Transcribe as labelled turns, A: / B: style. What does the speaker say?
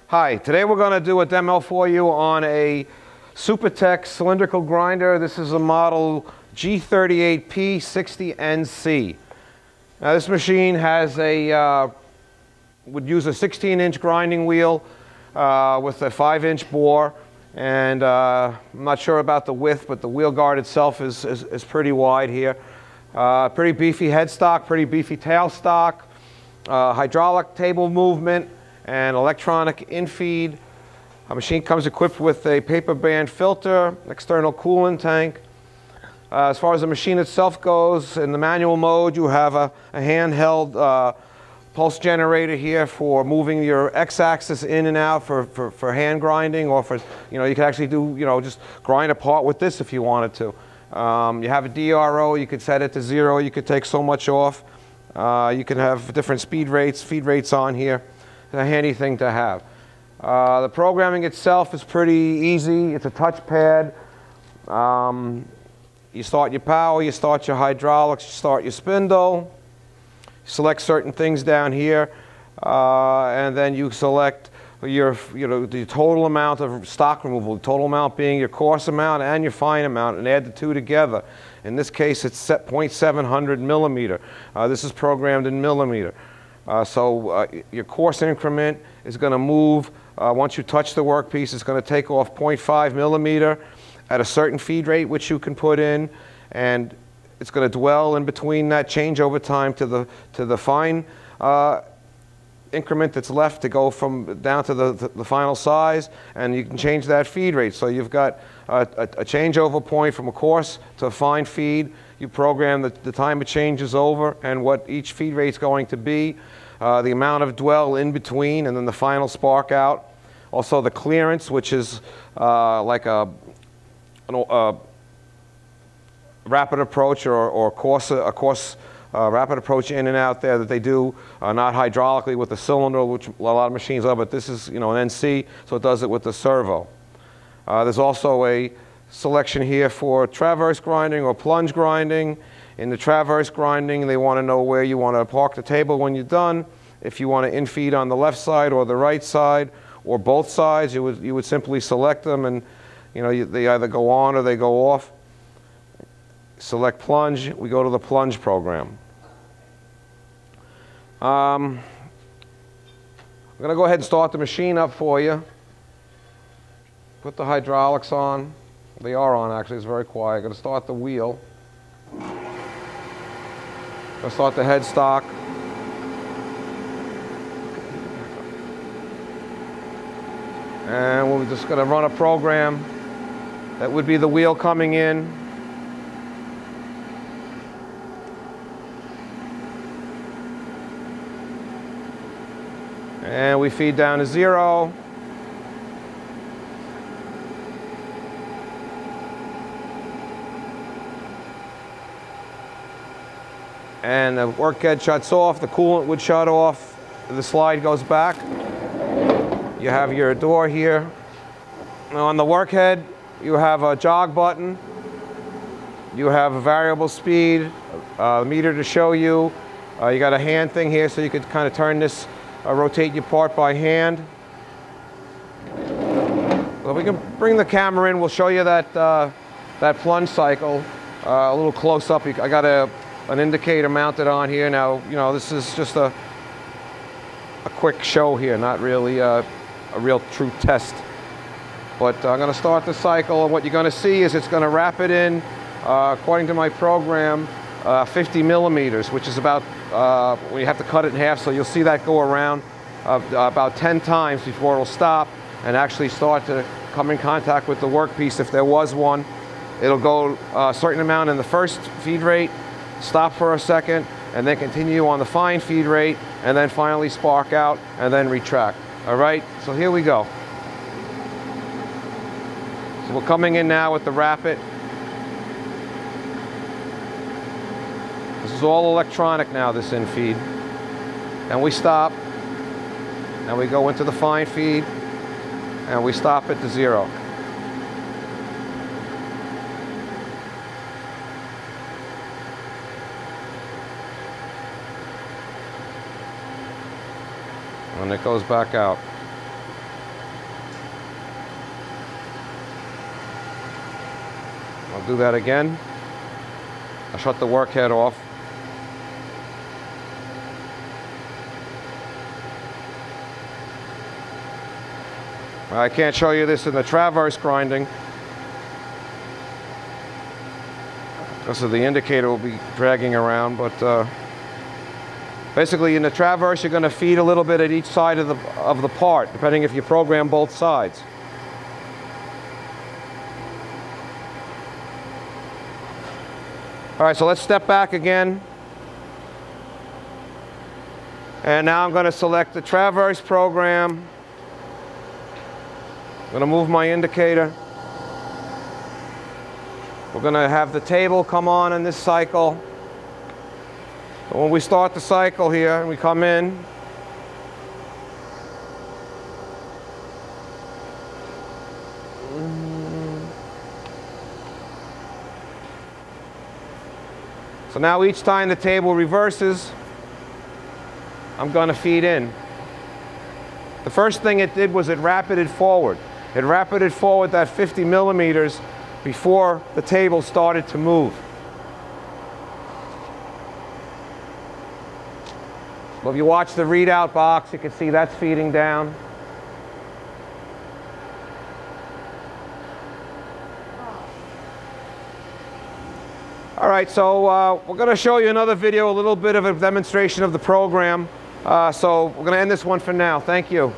A: Hi, today we're going to do a demo for you on a Supertec cylindrical grinder. This is a model G-38P-60NC. Now this machine has would use a 16-inch grinding wheel with a 5-inch bore, and I'm not sure about the width, but the wheel guard itself is pretty wide here. Pretty beefy headstock, pretty beefy tailstock, hydraulic table movement, and electronic infeed. A machine comes equipped with a paper band filter, external coolant tank. As far as the machine itself goes, in the manual mode you have a handheld pulse generator here for moving your x-axis in and out for hand grinding, or for, you can actually do, just grind a part with this if you wanted to. You have a DRO, you could set it to 0, you could take so much off. You can have different feed rates on here. It's a handy thing to have. The programming itself is pretty easy. It's a touchpad. You start your power, you start your hydraulics, you start your spindle. Select certain things down here, and then you select the total amount of stock removal, the total amount being your coarse amount and your fine amount, and add the two together. In this case, it's set 0.700 millimeter. This is programmed in millimeter. So your coarse increment is going to move, once you touch the workpiece, it's going to take off 0.5 millimeter at a certain feed rate which you can put in, and it's going to dwell in between that change over time to the fine increment that's left to go down to the final size, and you can change that feed rate. So you've got a changeover point from a coarse to a fine feed. You program the time it changes over and what each feed rate's going to be, the amount of dwell in between, and then the final spark out. Also the clearance, which is like a rapid approach or a coarse rapid approach in and out there that they do, not hydraulically with the cylinder, which a lot of machines are, but this is an NC, so it does it with the servo. There's also a selection here for traverse grinding or plunge grinding. In the traverse grinding, they want to know where you want to park the table when you're done. If you want to infeed on the left side or the right side or both sides, you would simply select them, and they either go on or they go off. Select plunge, we go to the plunge program. I'm going to go ahead and start the machine up for you. Put the hydraulics on. They are on, actually. It's very quiet. I'm going to start the wheel. I'm going to start the headstock. And we're just going to run a program. That would be the wheel coming in. And we feed down to 0. And the work head shuts off, the coolant would shut off, the slide goes back. You have your door here. Now on the work head, you have a jog button. You have a variable speed, meter to show you. You got a hand thing here, so you could kind of turn this, rotate your part by hand. So if we can bring the camera in, we'll show you that plunge cycle a little close up. I got an indicator mounted on here. Now, this is just a quick show here, not really a real true test. But I'm going to start the cycle, and what you're going to see is it's going to wrap it in, according to my program, 50 millimeters, which is about, when you have to cut it in half, so you'll see that go around about 10 times before it'll stop and actually start to come in contact with the workpiece. If there was one, it'll go a certain amount in the first feed rate, stop for a second, and then continue on the fine feed rate, and then finally spark out and then retract. All right, so here we go. So we're coming in now with the rapid. This is all electronic now, this infeed. And we stop, and we go into the fine feed, and we stop it to 0. And it goes back out. I'll do that again. I'll shut the workhead off. I can't show you this in the traverse grinding because of the indicator will be dragging around, but basically in the traverse you're going to feed a little bit at each side of the part, depending if you program both sides. All right, so let's step back again. And now I'm going to select the traverse program. I'm going to move my indicator. We're going to have the table come on in this cycle. So when we start the cycle here, we come in. So now each time the table reverses, I'm going to feed in. The first thing it did was it rapided forward. It rapided forward that 50 millimeters before the table started to move. Well, if you watch the readout box, you can see that's feeding down. All right, so we're going to show you another video, a little bit of a demonstration of the program. So we're going to end this one for now. Thank you.